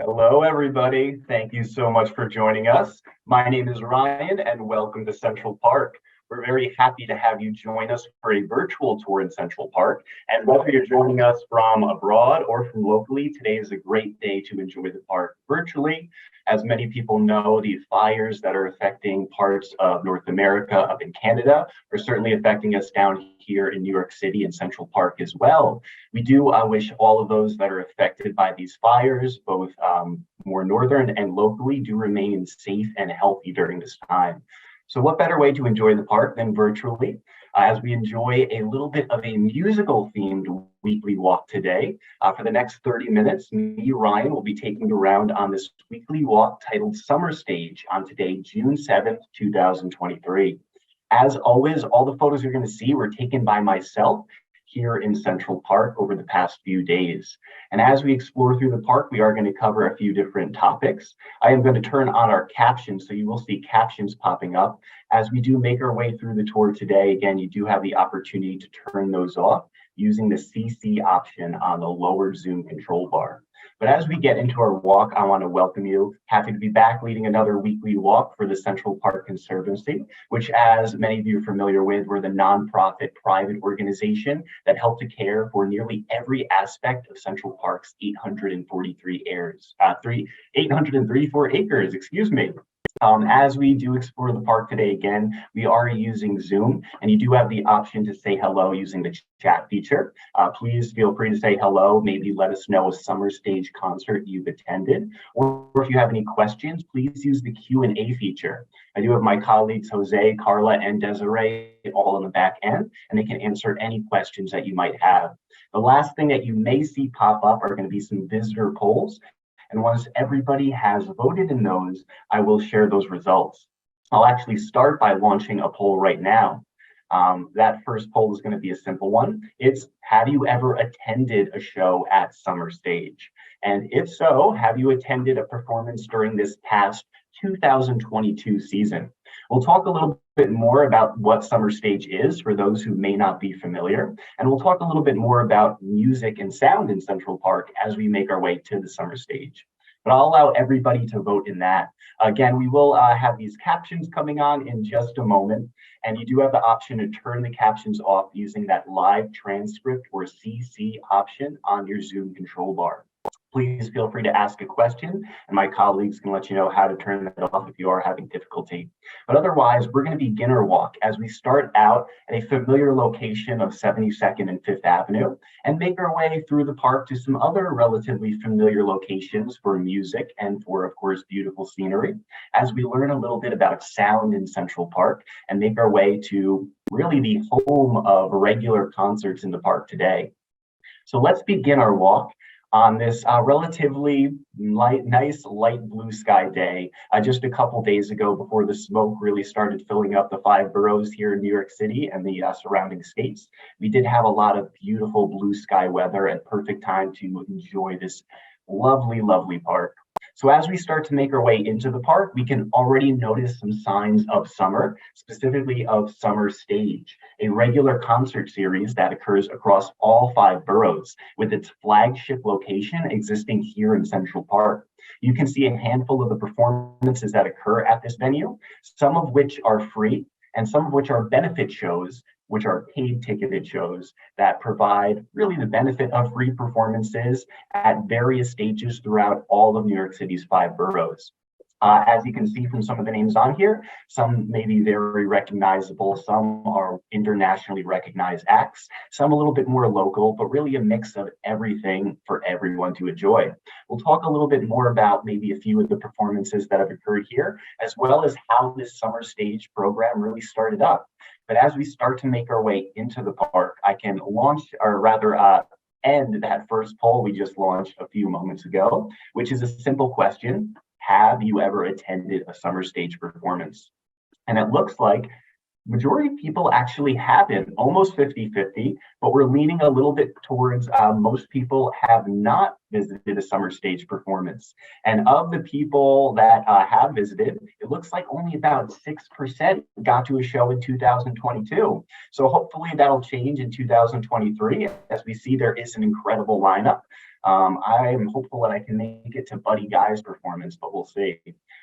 Hello, everybody. Thank you so much for joining us. My name is Ryan, and welcome to Central Park. We're very happy to have you join us for a virtual tour in Central Park. And whether you're joining us from abroad or from locally, today is a great day to enjoy the park virtually. As many people know, the fires that are affecting parts of North America, up in Canada, are certainly affecting us down here in New York City and Central Park as well. We do wish all of those that are affected by these fires, both more northern and locally, do remain safe and healthy during this time. So what better way to enjoy the park than virtually, as we enjoy a little bit of a musical themed weekly walk today. For the next 30 minutes, me, Ryan, will be taking you around on this weekly walk titled SummerStage on today, June 7th, 2023. As always, all the photos you're going to see were taken by myself here in Central Park over the past few days. And as we explore through the park, we are going to cover a few different topics. I am going to turn on our captions, so you will see captions popping up. As we do make our way through the tour today, again, you do have the opportunity to turn those off using the CC option on the lower Zoom control bar. But as we get into our walk, I want to welcome you. Happy to be back leading another weekly walk for the Central Park Conservancy, which, as many of you are familiar with, we're the nonprofit private organization that help to care for nearly every aspect of Central Park's 834 acres, excuse me. As we do explore the park today, again, we are using Zoom, and you do have the option to say hello using the chat feature. Please feel free to say hello. Maybe let us know a SummerStage concert you've attended, or if you have any questions, please use the Q&A feature. I do have my colleagues, Jose, Carla, and Desiree, all on the back end, and they can answer any questions that you might have. The last thing that you may see pop up are going to be some visitor polls. And once everybody has voted in those, I will share those results. I'll actually start by launching a poll right now. That first poll is going to be a simple one. It's, have you ever attended a show at SummerStage? And if so, have you attended a performance during this past 2022 season? We'll talk a little bit more about what SummerStage is for those who may not be familiar. And we'll talk a little bit more about music and sound in Central Park as we make our way to the SummerStage. But I'll allow everybody to vote in that. Again, we will have these captions coming on in just a moment. And you do have the option to turn the captions off using that live transcript or CC option on your Zoom control bar. Please feel free to ask a question, and my colleagues can let you know how to turn that off if you are having difficulty. But otherwise, we're going to begin our walk as we start out at a familiar location of 72nd and 5th Avenue and make our way through the park to some other relatively familiar locations for music and for, of course, beautiful scenery, as we learn a little bit about sound in Central Park and make our way to really the home of regular concerts in the park today. So let's begin our walk on this relatively nice light blue sky day, just a couple days ago before the smoke really started filling up the 5 boroughs here in New York City and the surrounding states. We did have a lot of beautiful blue sky weather and perfect time to enjoy this lovely, lovely park. So as we start to make our way into the park, we can already notice some signs of summer, specifically of SummerStage, a regular concert series that occurs across all 5 boroughs, with its flagship location existing here in Central Park. You can see a handful of the performances that occur at this venue, some of which are free and some of which are benefit shows, which are paid ticketed shows that provide really the benefit of free performances at various stages throughout all of New York City's 5 boroughs. As you can see from some of the names on here, some may be very recognizable, some are internationally recognized acts, some a little bit more local, but really a mix of everything for everyone to enjoy. We'll talk a little bit more about maybe a few of the performances that have occurred here, as well as how this SummerStage program really started up. But as we start to make our way into the park, I can launch, or rather end that first poll we just launched a few moments ago, which is a simple question. Have you ever attended a SummerStage performance? And it looks like majority of people actually haven't, almost 50-50, but we're leaning a little bit towards most people have not visited a SummerStage performance. And of the people that have visited, it looks like only about 6% got to a show in 2022. So hopefully that'll change in 2023 as we see there is an incredible lineup. I am hopeful that I can make it to Buddy Guy's performance, but we'll see.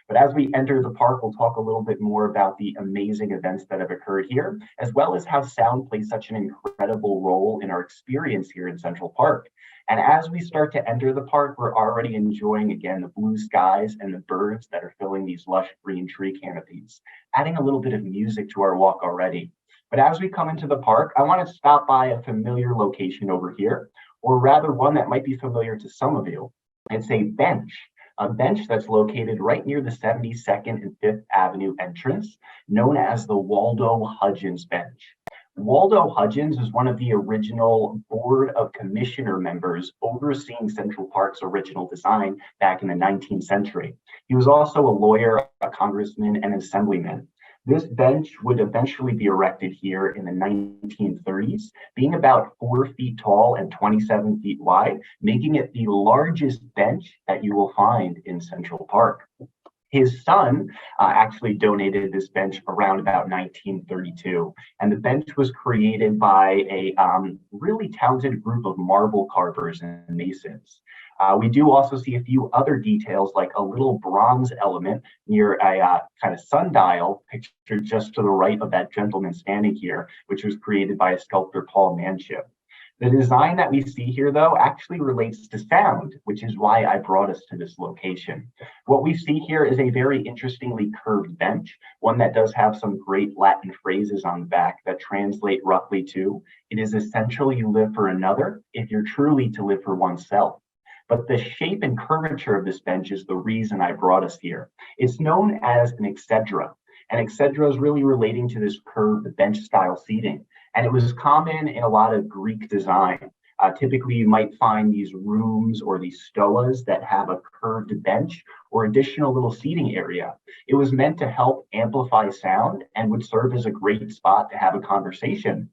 But as we enter the park, we'll talk a little bit more about the amazing events that have occurred here, as well as how sound plays such an incredible role in our experience here in Central Park. And as we start to enter the park, we're already enjoying, again, the blue skies and the birds that are filling these lush green tree canopies, adding a little bit of music to our walk already. But as we come into the park, I want to stop by a familiar location over here, or rather one that might be familiar to some of you. It's a bench that's located right near the 72nd and 5th Avenue entrance, known as the Waldo Hutchins bench. Waldo Hutchins is one of the original Board of Commissioner members overseeing Central Park's original design back in the 19th century. He was also a lawyer, a congressman, and an assemblyman. This bench would eventually be erected here in the 1930s, being about 4 feet tall and 27 feet wide, making it the largest bench that you will find in Central Park. His son actually donated this bench around about 1932, and the bench was created by a really talented group of marble carvers and masons. We do also see a few other details, like a little bronze element near a kind of sundial pictured just to the right of that gentleman standing here, which was created by a sculptor, Paul Manship. The design that we see here, though, actually relates to sound, which is why I brought us to this location. What we see here is a very interestingly curved bench, one that does have some great Latin phrases on the back that translate roughly to, "It is essential you live for another if you're truly to live for oneself." But the shape and curvature of this bench is the reason I brought us here. It's known as an exedra. And exedra is really relating to this curved bench style seating. And it was common in a lot of Greek design. Typically, you might find these rooms or these stoas that have a curved bench or additional little seating area. It was meant to help amplify sound and would serve as a great spot to have a conversation.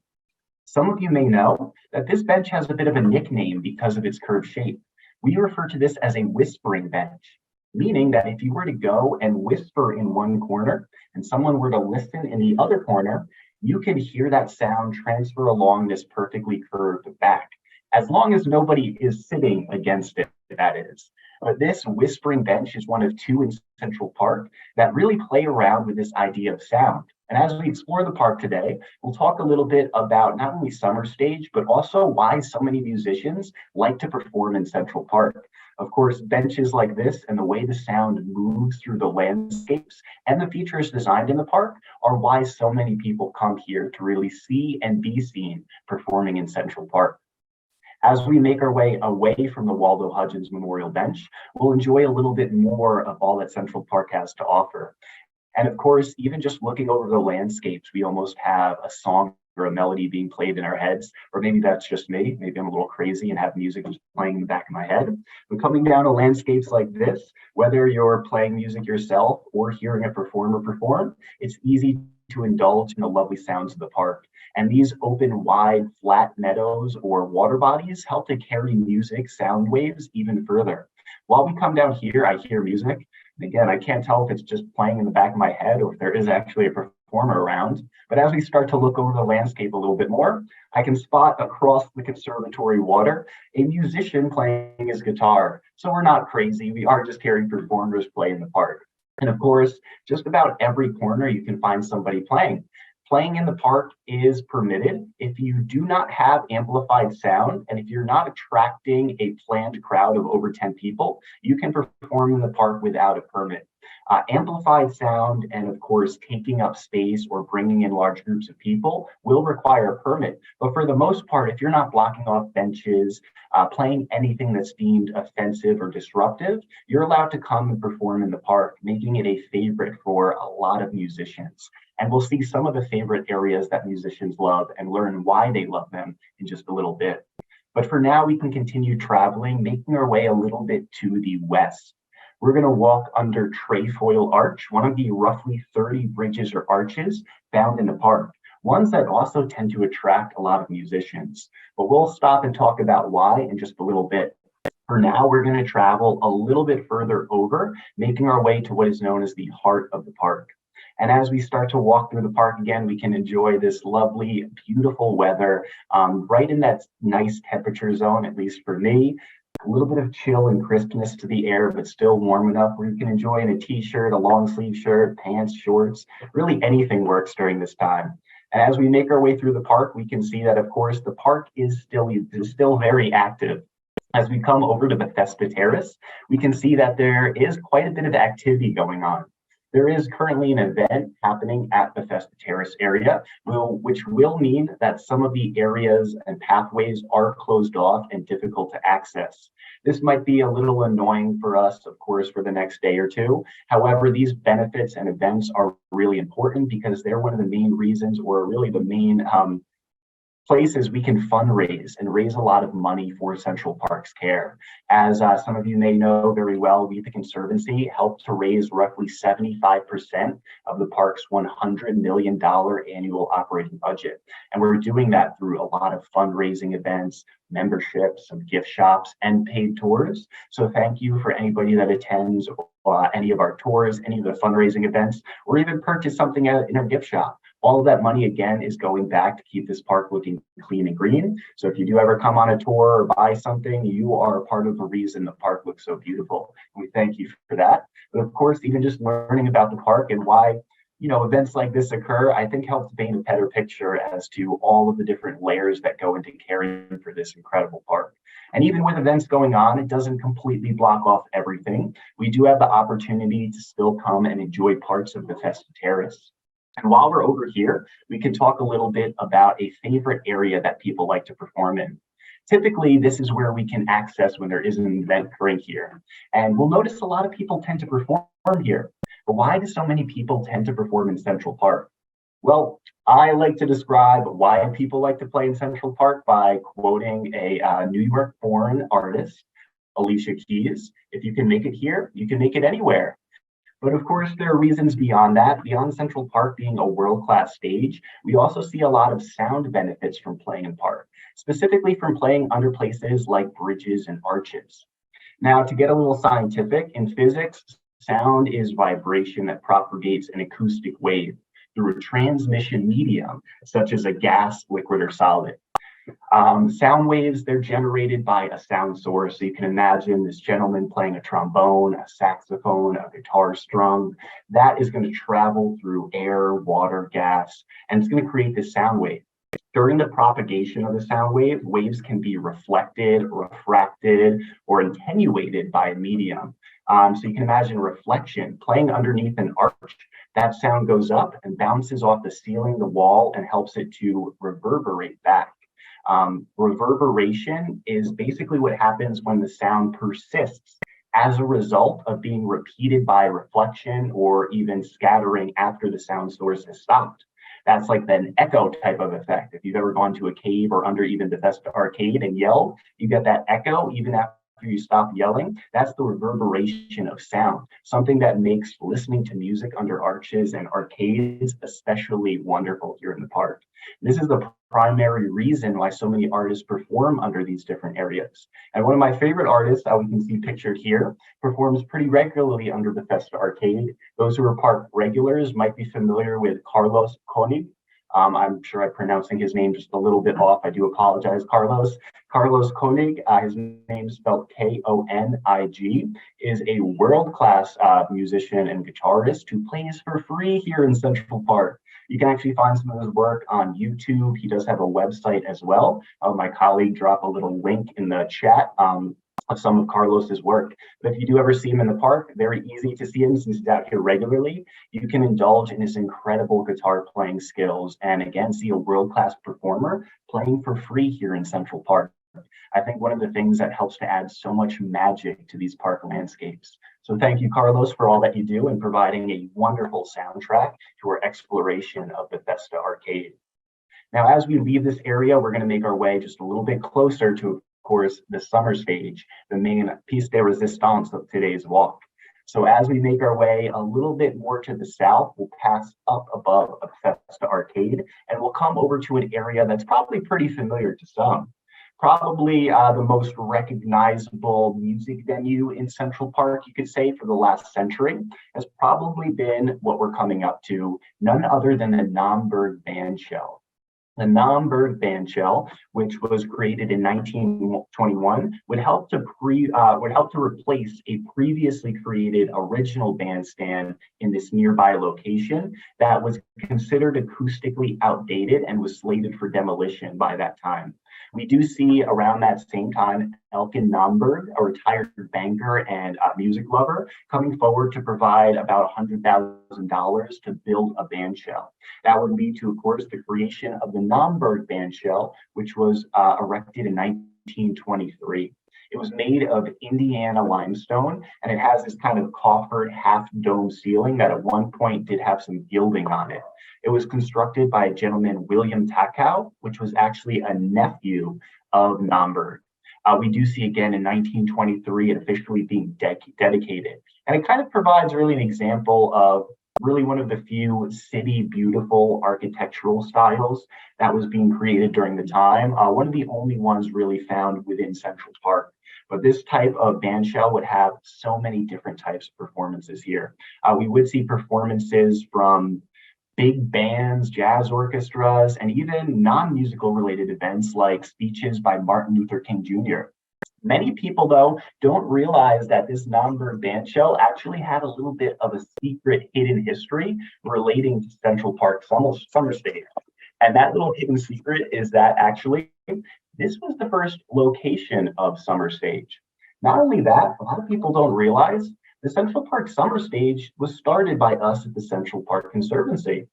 Some of you may know that this bench has a bit of a nickname because of its curved shape. We refer to this as a whispering bench, meaning that if you were to go and whisper in one corner and someone were to listen in the other corner, you can hear that sound transfer along this perfectly curved back, as long as nobody is sitting against it, that is. But this whispering bench is one of two in Central Park that really play around with this idea of sound. And as we explore the park today, we'll talk a little bit about not only SummerStage, but also why so many musicians like to perform in Central Park. Of course, benches like this and the way the sound moves through the landscapes and the features designed in the park are why so many people come here to really see and be seen performing in Central Park. As we make our way away from the Waldo Hutchins Memorial Bench, we'll enjoy a little bit more of all that Central Park has to offer. And of course, even just looking over the landscapes, we almost have a song or a melody being played in our heads, or maybe that's just me. Maybe I'm a little crazy and have music just playing in the back of my head. But coming down to landscapes like this, whether you're playing music yourself or hearing a performer perform, it's easy to indulge in the lovely sounds of the park. And these open, wide, flat meadows or water bodies help to carry music sound waves even further. While we come down here, I hear music. Again, I can't tell if it's just playing in the back of my head or if there is actually a performer around. But as we start to look over the landscape a little bit more, I can spot across the conservatory water a musician playing his guitar. So we're not crazy. We are just hearing performers play in the park. And of course, just about every corner you can find somebody playing. Playing in the park is permitted if you do not have amplified sound, and if you're not attracting a planned crowd of over 10 people, you can perform in the park without a permit. Amplified sound and, of course, taking up space or bringing in large groups of people will require a permit. But for the most part, if you're not blocking off benches, playing anything that's deemed offensive or disruptive, you're allowed to come and perform in the park, making it a favorite for a lot of musicians. And we'll see some of the favorite areas that musicians love and learn why they love them in just a little bit. But for now, we can continue traveling, making our way a little bit to the west. We're going to walk under Trefoil Arch, one of the roughly 30 bridges or arches found in the park, ones that also tend to attract a lot of musicians. But we'll stop and talk about why in just a little bit. For now, we're going to travel a little bit further over, making our way to what is known as the heart of the park. And as we start to walk through the park again, we can enjoy this lovely, beautiful weather, right in that nice temperature zone, at least for me. A little bit of chill and crispness to the air, but still warm enough where you can enjoy in a t-shirt, a long sleeve shirt, pants, shorts, really anything works during this time. And as we make our way through the park, we can see that, of course, the park is still very active. As we come over to Bethesda Terrace, we can see that there is quite a bit of activity going on. There is currently an event happening at Bethesda Terrace area, which will mean that some of the areas and pathways are closed off and difficult to access. This might be a little annoying for us, of course, for the next day or two. However, these benefits and events are really important because they're one of the main reasons, or really the main places we can fundraise and raise a lot of money for Central Park's care. As some of you may know very well, we at the Conservancy helped to raise roughly 75% of the park's $100 million annual operating budget. And we're doing that through a lot of fundraising events, memberships, some gift shops, and paid tours. So thank you for anybody that attends any of our tours, any of the fundraising events, or even purchase something in our gift shop. All of that money, again, is going back to keep this park looking clean and green. So if you do ever come on a tour or buy something, you are part of the reason the park looks so beautiful. And we thank you for that. But of course, even just learning about the park and why events like this occur, I think helps paint a better picture as to all of the different layers that go into caring for this incredible park. And even with events going on, it doesn't completely block off everything. We do have the opportunity to still come and enjoy parts of Bethesda Terrace. And while we're over here, we can talk a little bit about a favorite area that people like to perform in. Typically, this is where we can access when there is an event occurring here. And we'll notice a lot of people tend to perform here. But why do so many people tend to perform in Central Park? Well, I like to describe why people like to play in Central Park by quoting a New York-born artist, Alicia Keys. If you can make it here, you can make it anywhere. But of course, there are reasons beyond that. Beyond Central Park being a world-class stage, we also see a lot of sound benefits from playing in park, specifically from playing under places like bridges and arches. Now, to get a little scientific, in physics, sound is vibration that propagates an acoustic wave through a transmission medium, such as a gas, liquid, or solid. Sound waves, they're generated by a sound source. So you can imagine this gentleman playing a trombone, a saxophone, a guitar strum. That is going to travel through air, water, gas, and it's going to create this sound wave. During the propagation of the sound wave, waves can be reflected, refracted, or attenuated by a medium. So you can imagine reflection playing underneath an arch. That sound goes up and bounces off the ceiling, the wall, and helps it to reverberate back. Reverberation is basically what happens when the sound persists as a result of being repeated by reflection or even scattering after the sound source has stopped. That's like an echo type of effect. If you've ever gone to a cave or under even Bethesda Arcade and yelled, you get that echo even after you stop yelling. That's the reverberation of sound, something that makes listening to music under arches and arcades especially wonderful here in the park. This is the primary reason why so many artists perform under these different areas. And one of my favorite artists, we can see pictured here, performs pretty regularly under Bethesda Arcade. Those who are park regulars might be familiar with Carlos Koenig. I'm sure I'm pronouncing his name just a little bit off. I do apologize, Carlos. Carlos Koenig, his name is spelled K-O-N-I-G, is a world-class musician and guitarist who plays for free here in Central Park. You can actually find some of his work on YouTube. He does have a website as well. My colleague dropped a little link in the chat of some of Carlos's work. But if you do ever see him in the park, very easy to see him since he's out here regularly. You can indulge in his incredible guitar playing skills and again, see a world-class performer playing for free here in Central Park. I think one of the things that helps to add so much magic to these park landscapes. So thank you, Carlos, for all that you do in providing a wonderful soundtrack to our exploration of Bethesda Arcade. Now, as we leave this area, we're going to make our way just a little bit closer to, of course, the SummerStage, the main piece de resistance of today's walk. So as we make our way a little bit more to the south, we'll pass up above Bethesda Arcade, and we'll come over to an area that's probably pretty familiar to some. Probably the most recognizable music venue in Central Park, you could say, for the last century, has probably been what we're coming up to, none other than the Naumburg Bandshell. The Naumburg Bandshell, which was created in 1921, would help to replace a previously created original bandstand in this nearby location that was considered acoustically outdated and was slated for demolition by that time. We do see around that same time Elkin Naumburg, a retired banker and music lover, coming forward to provide about $100,000 to build a bandshell. That would lead to, of course, the creation of the Naumburg Bandshell, which was erected in 1923. It was made of Indiana limestone, and it has this kind of coffered half dome ceiling that at one point did have some gilding on it. It was constructed by a gentleman, William Takow, which was actually a nephew of Naumburg. We do see again in 1923 it officially being dedicated. And it kind of provides really an example of really one of the few city beautiful architectural styles that was being created during the time. One of the only ones really found within Central Park. But this type of bandshell would have so many different types of performances here. We would see performances from big bands, jazz orchestras, and even non-musical related events like speeches by Martin Luther King Jr. Many people, though, don't realize that this Naumburg Bandshell actually had a little bit of a secret hidden history relating to Central Park SummerStage. And that little hidden secret is that actually this was the first location of SummerStage. Not only that, a lot of people don't realize the Central Park SummerStage was started by us at the Central Park Conservancy.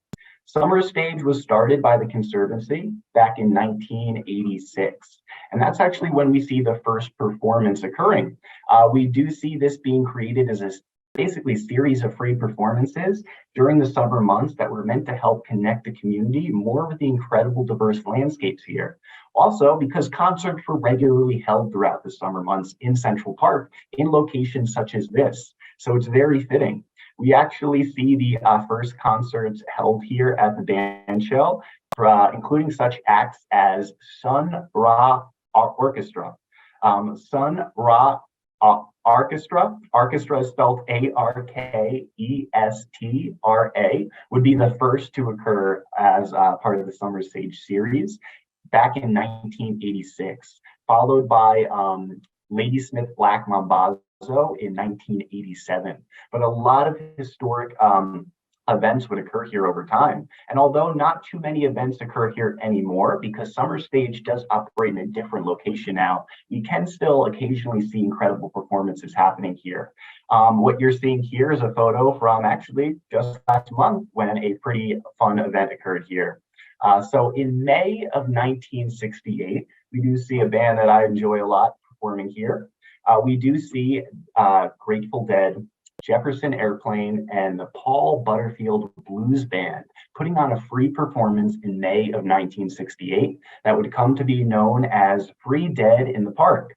SummerStage was started by the Conservancy back in 1986. And that's actually when we see the first performance occurring. We do see this being created as a basically series of free performances during the summer months that were meant to help connect the community more with the incredible diverse landscapes here. Also, because concerts were regularly held throughout the summer months in Central Park in locations such as this. So it's very fitting. We actually see the first concerts held here at the Bandshell, including such acts as Sun Ra Orchestra. Sun Ra Orchestra is spelled Arkestra, would be the first to occur as part of the SummerStage series back in 1986, followed by Ladysmith Black Mambazo in 1987. But a lot of historic events would occur here over time. And although not too many events occur here anymore, because SummerStage does operate in a different location now, you can still occasionally see incredible performances happening here. What you're seeing here is a photo from actually just last month when a pretty fun event occurred here. So in May of 1968, we do see a band that I enjoy a lot performing here. We do see Grateful Dead, Jefferson Airplane, and the Paul Butterfield Blues Band putting on a free performance in May of 1968 that would come to be known as Free Dead in the Park.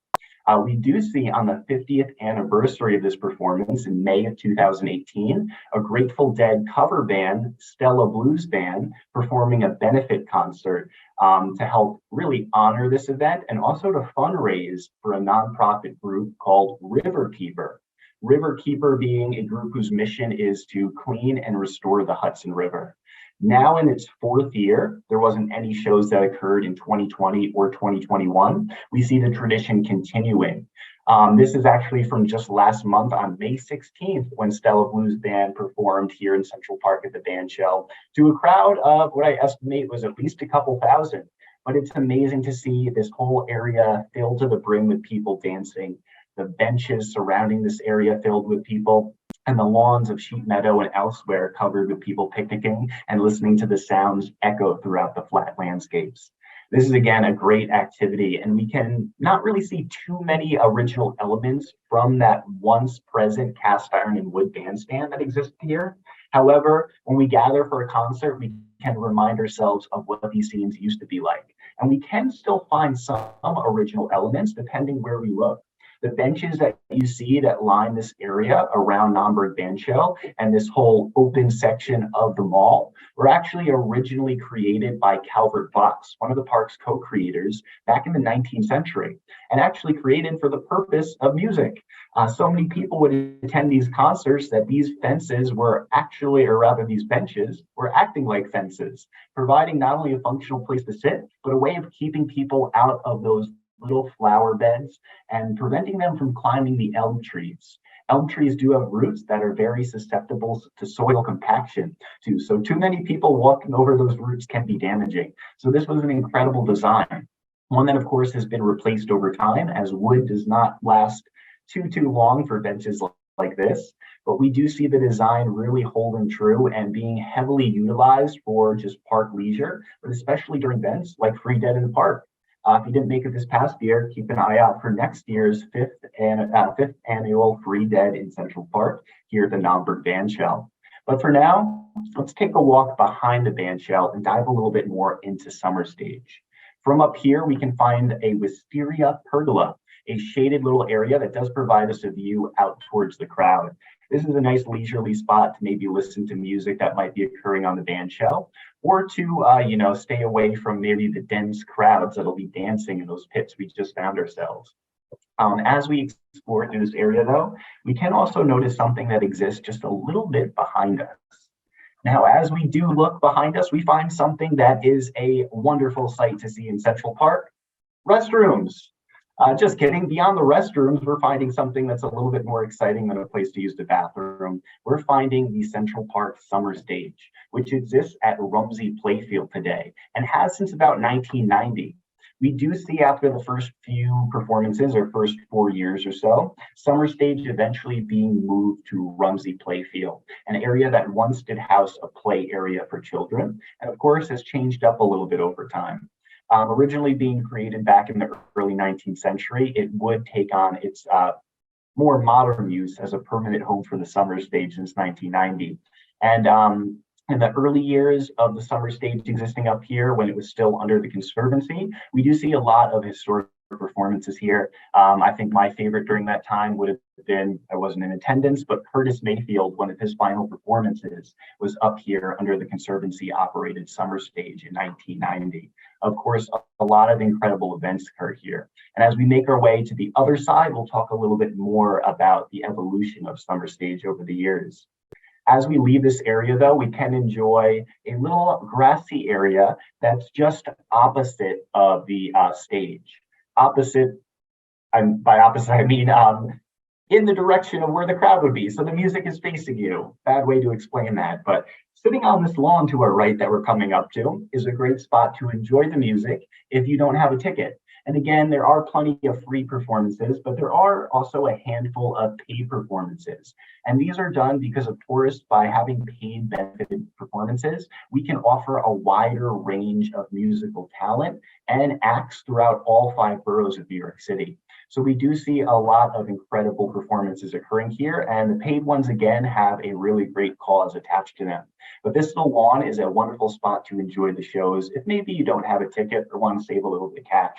We do see on the 50th anniversary of this performance in May of 2018, a Grateful Dead cover band, Stella Blues Band, performing a benefit concert to help really honor this event and also to fundraise for a nonprofit group called Riverkeeper. Riverkeeper being a group whose mission is to clean and restore the Hudson River. Now in its fourth year, there wasn't any shows that occurred in 2020 or 2021. We see the tradition continuing. This is actually from just last month on May 16th when Stella Blues Band performed here in Central Park at the Bandshell to a crowd of what I estimate was at least a couple thousand. But it's amazing to see this whole area filled to the brim with people dancing, the benches surrounding this area filled with people, and the lawns of Sheep Meadow and elsewhere covered with people picnicking and listening to the sounds echo throughout the flat landscapes. This is, again, a great activity, and we can not really see too many original elements from that once present cast iron and wood bandstand that exists here. However, when we gather for a concert, we can remind ourselves of what these scenes used to be like. And we can still find some original elements depending where we look. The benches that you see that line this area around Naumburg Bandshell and this whole open section of the mall were actually originally created by Calvert Vaux, one of the park's co-creators, back in the 19th century, and actually created for the purpose of music. So many people would attend these concerts that these fences were actually, or rather these benches, were acting like fences, providing not only a functional place to sit, but a way of keeping people out of those little flower beds and preventing them from climbing the elm trees. Elm trees do have roots that are very susceptible to soil compaction too. So too many people walking over those roots can be damaging. So this was an incredible design. One that of course has been replaced over time, as wood does not last too long for benches like this. But we do see the design really holding true and being heavily utilized for just park leisure, but especially during events like Free Dead in the Park. If you didn't make it this past year, keep an eye out for next year's fifth annual Free Dead in Central Park here at the Naumburg Bandshell. But for now, let's take a walk behind the Bandshell and dive a little bit more into SummerStage. From up here, we can find a wisteria pergola, a shaded little area that does provide us a view out towards the crowd. This is a nice leisurely spot to maybe listen to music that might be occurring on the bandshell, or to stay away from maybe the dense crowds that'll be dancing in those pits we just found ourselves. As we explore through this area, though, we can also notice something that exists just a little bit behind us. Now, as we do look behind us, we find something that is a wonderful sight to see in Central Park: restrooms. Just kidding. Beyond the restrooms, we're finding something that's a little bit more exciting than a place to use the bathroom. We're finding the Central Park SummerStage, which exists at Rumsey Playfield today and has since about 1990. We do see after the first few performances, or first 4 years or so, SummerStage eventually being moved to Rumsey Playfield, an area that once did house a play area for children, and of course has changed up a little bit over time. Originally being created back in the early 19th century, it would take on its more modern use as a permanent home for the SummerStage since 1990. And in the early years of the SummerStage existing up here, when it was still under the Conservancy, we do see a lot of historic performances here. I think my favorite during that time would have been, I wasn't in attendance, but Curtis Mayfield, one of his final performances, was up here under the Conservancy operated SummerStage in 1990. Of course, a lot of incredible events occur here. And as we make our way to the other side, we'll talk a little bit more about the evolution of SummerStage over the years. As we leave this area, though, we can enjoy a little grassy area that's just opposite of the stage. Opposite, and by opposite, I mean in the direction of where the crowd would be. So the music is facing you. Bad way to explain that. But sitting on this lawn to our right that we're coming up to is a great spot to enjoy the music if you don't have a ticket. And again, there are plenty of free performances, but there are also a handful of paid performances. And these are done because, of course, by having paid benefited performances, we can offer a wider range of musical talent and acts throughout all 5 boroughs of New York City. So we do see a lot of incredible performances occurring here, and the paid ones, again, have a really great cause attached to them. But this little lawn is a wonderful spot to enjoy the shows if maybe you don't have a ticket or want to save a little bit of cash.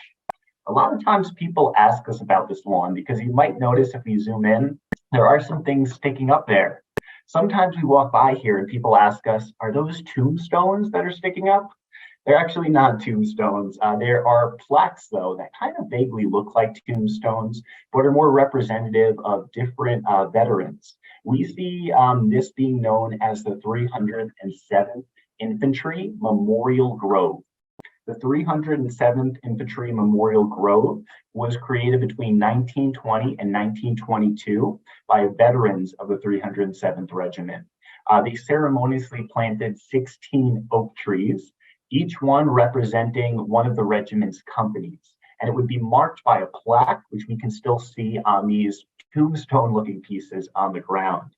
A lot of times people ask us about this lawn because you might notice if we zoom in, there are some things sticking up there. Sometimes we walk by here and people ask us, are those tombstones that are sticking up? They're actually not tombstones. There are plaques, though, that kind of vaguely look like tombstones, but are more representative of different veterans. We see this being known as the 307th Infantry Memorial Grove. The 307th Infantry Memorial Grove was created between 1920 and 1922 by veterans of the 307th Regiment. They ceremoniously planted 16 oak trees, each one representing one of the regiment's companies. And it would be marked by a plaque, which we can still see on these tombstone-looking pieces on the ground.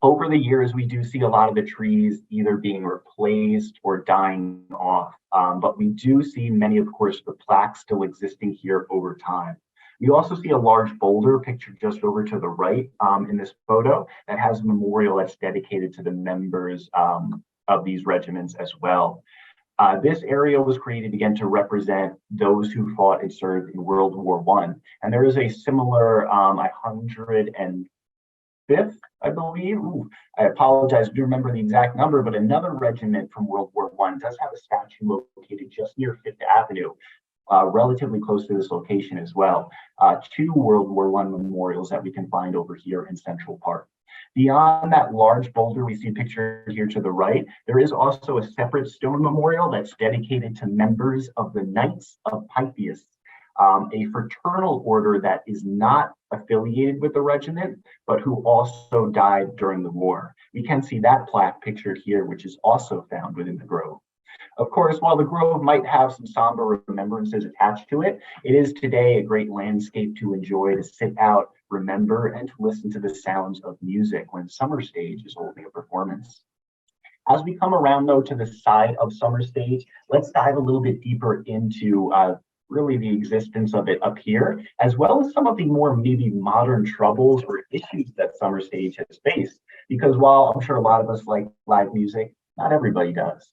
Over the years, we do see a lot of the trees either being replaced or dying off, but we do see many, of course, the plaques still existing here over time. We also see a large boulder pictured just over to the right in this photo that has a memorial that's dedicated to the members of these regiments as well. This area was created again to represent those who fought and served in World War I. And there is a similar 105th, I believe. Ooh, I apologize, I do remember the exact number, but another regiment from World War I does have a statue located just near Fifth Avenue, relatively close to this location as well. Two World War I memorials that we can find over here in Central Park. Beyond that large boulder we see pictured here to the right, there is also a separate stone memorial that's dedicated to members of the Knights of Pythias, a fraternal order that is not affiliated with the regiment, but who also died during the war. We can see that plaque pictured here, which is also found within the grove. Of course, while the grove might have some somber remembrances attached to it, it is today a great landscape to enjoy, to sit out, remember, and to listen to the sounds of music when SummerStage is holding a performance. As we come around, though, to the side of SummerStage, let's dive a little bit deeper into really the existence of it up here, as well as some of the more maybe modern troubles or issues that SummerStage has faced. Because while I'm sure a lot of us like live music, not everybody does.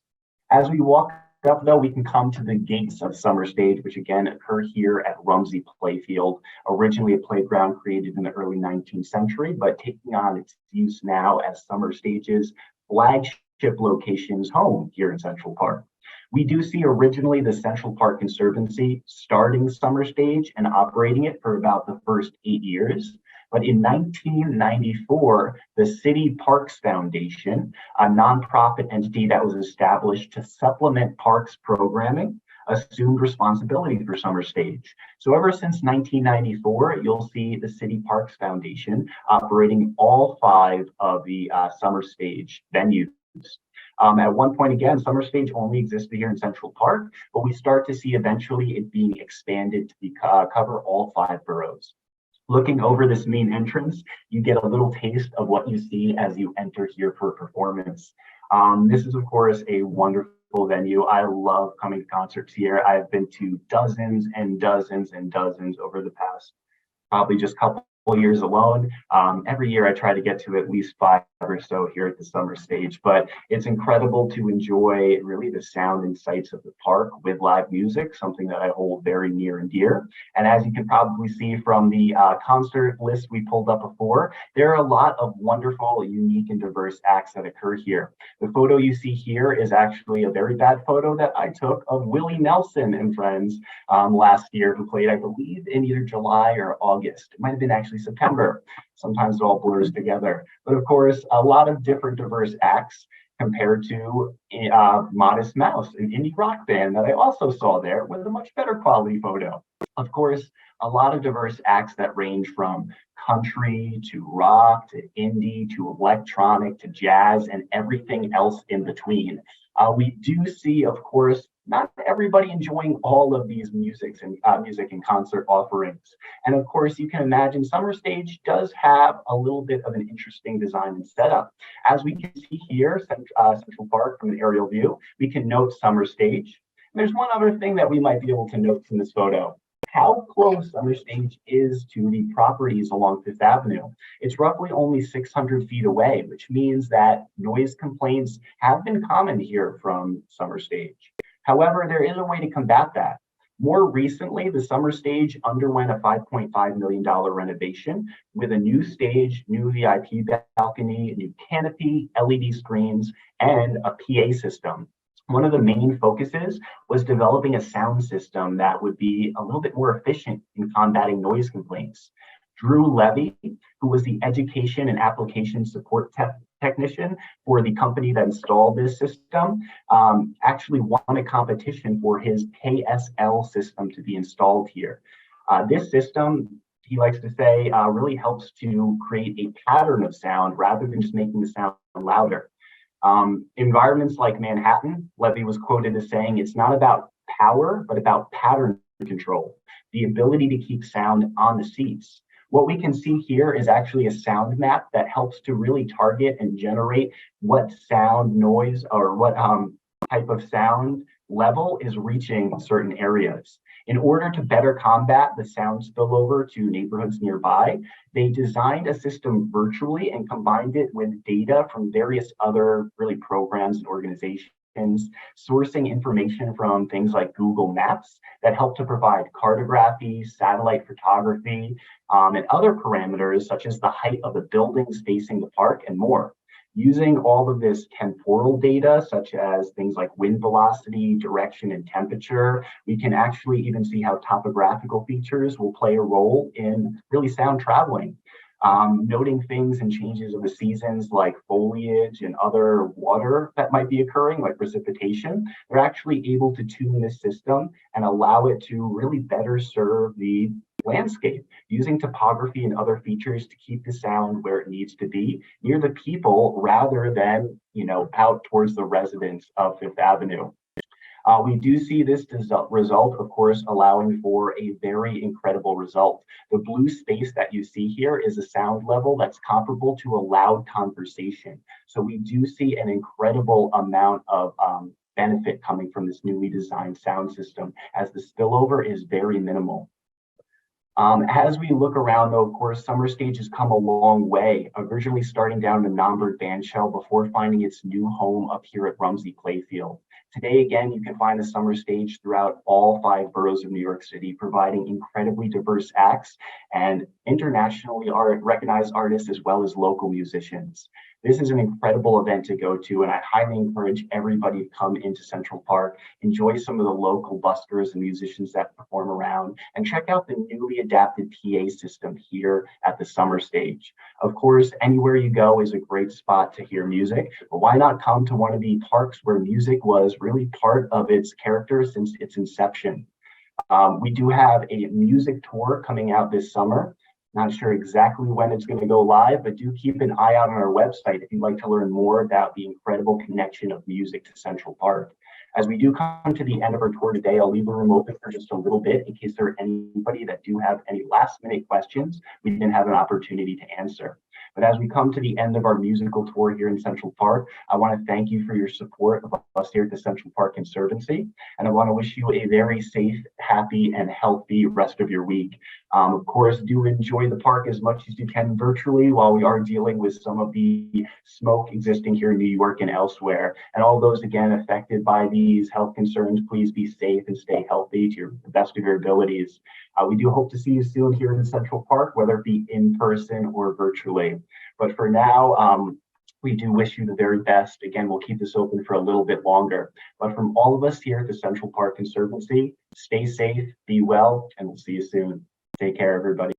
As we walk up, though, we can come to the gates of SummerStage, which again occur here at Rumsey Playfield, originally a playground created in the early 19th century, but taking on its use now as SummerStage's flagship location's home here in Central Park. We do see originally the Central Park Conservancy starting SummerStage and operating it for about the first 8 years. But in 1994, the City Parks Foundation, a nonprofit entity that was established to supplement parks programming, assumed responsibility for SummerStage. So ever since 1994, you'll see the City Parks Foundation operating all 5 of the SummerStage venues. At one point, again, SummerStage only existed here in Central Park, but we start to see eventually it being expanded to cover all 5 boroughs. Looking over this main entrance, you get a little taste of what you see as you enter here for a performance. This is, of course, a wonderful venue. I love coming to concerts here. I've been to dozens and dozens and dozens over the past probably just couple years alone. Every year I try to get to at least 5 or so here at the SummerStage, but it's incredible to enjoy really the sound and sights of the park with live music, something that I hold very near and dear. And as you can probably see from the concert list we pulled up before, there are a lot of wonderful, unique, and diverse acts that occur here. The photo you see here is actually a very bad photo that I took of Willie Nelson and friends last year, who played, I believe, in either July or August. It might have been actually September. Sometimes it all blurs together. But of course, a lot of different diverse acts compared to Modest Mouse, an indie rock band that I also saw there with a much better quality photo. Of course, a lot of diverse acts that range from country to rock to indie to electronic to jazz and everything else in between. We do see, of course, not everybody enjoying all of these music and concert offerings. And of course, you can imagine SummerStage does have a little bit of an interesting design and setup. As we can see here, Central Park from an aerial view, we can note SummerStage. And there's one other thing that we might be able to note from this photo. How close SummerStage is to the properties along Fifth Avenue. It's roughly only 600 feet away, which means that noise complaints have been common here from SummerStage. However, there is a way to combat that. More recently, the SummerStage underwent a $5.5 million renovation with a new stage, new VIP balcony, a new canopy, LED screens, and a PA system. One of the main focuses was developing a sound system that would be a little bit more efficient in combating noise complaints. Drew Levy, who was the education and application support technician for the company that installed this system, actually won a competition for his KSL system to be installed here. This system, he likes to say, really helps to create a pattern of sound rather than just making the sound louder. Environments like Manhattan, Levy was quoted as saying, it's not about power, but about pattern control, the ability to keep sound on the seats. What we can see here is actually a sound map that helps to really target and generate what sound noise or what type of sound level is reaching certain areas. In order to better combat the sound spillover to neighborhoods nearby, they designed a system virtually and combined it with data from various other really programs and organizations. directions, sourcing information from things like Google Maps that help to provide cartography, satellite photography, and other parameters such as the height of the buildings facing the park and more. Using all of this temporal data, such as things like wind velocity, direction, and temperature, we can actually even see how topographical features will play a role in really sound traveling. Noting things and changes of the seasons like foliage and other water that might be occurring, like precipitation, they're actually able to tune this system and allow it to really better serve the landscape, using topography and other features to keep the sound where it needs to be, near the people rather than, out towards the residents of Fifth Avenue. We do see this result, of course, allowing for a very incredible result. The blue space that you see here is a sound level that's comparable to a loud conversation. So we do see an incredible amount of benefit coming from this newly designed sound system, as the spillover is very minimal. As we look around, though, of course, SummerStage has come a long way, originally starting down the Naumburg Bandshell before finding its new home up here at Rumsey Playfield. Today, again, you can find the SummerStage throughout all 5 boroughs of New York City, providing incredibly diverse acts and internationally recognized artists as well as local musicians. This is an incredible event to go to, and I highly encourage everybody to come into Central Park, enjoy some of the local buskers and musicians that perform around, and check out the newly adapted PA system here at the SummerStage. Of course, anywhere you go is a great spot to hear music, but why not come to one of the parks where music was really part of its character since its inception? We do have a music tour coming out this summer. Not sure exactly when it's going to go live, but do keep an eye out on our website if you'd like to learn more about the incredible connection of music to Central Park. As we do come to the end of our tour today, I'll leave the room open for just a little bit in case there are anybody that do have any last minute questions we didn't have an opportunity to answer. But as we come to the end of our musical tour here in Central Park, I want to thank you for your support of us here at the Central Park Conservancy. And I want to wish you a very safe, happy, and healthy rest of your week. Of course, do enjoy the park as much as you can virtually while we are dealing with some of the smoke existing here in New York and elsewhere. And all those, again, affected by these health concerns, please be safe and stay healthy to the best of your abilities. We do hope to see you soon here in Central Park, whether it be in person or virtually. But for now, we do wish you the very best. Again, we'll keep this open for a little bit longer. But from all of us here at the Central Park Conservancy, stay safe, be well, and we'll see you soon. Take care, everybody.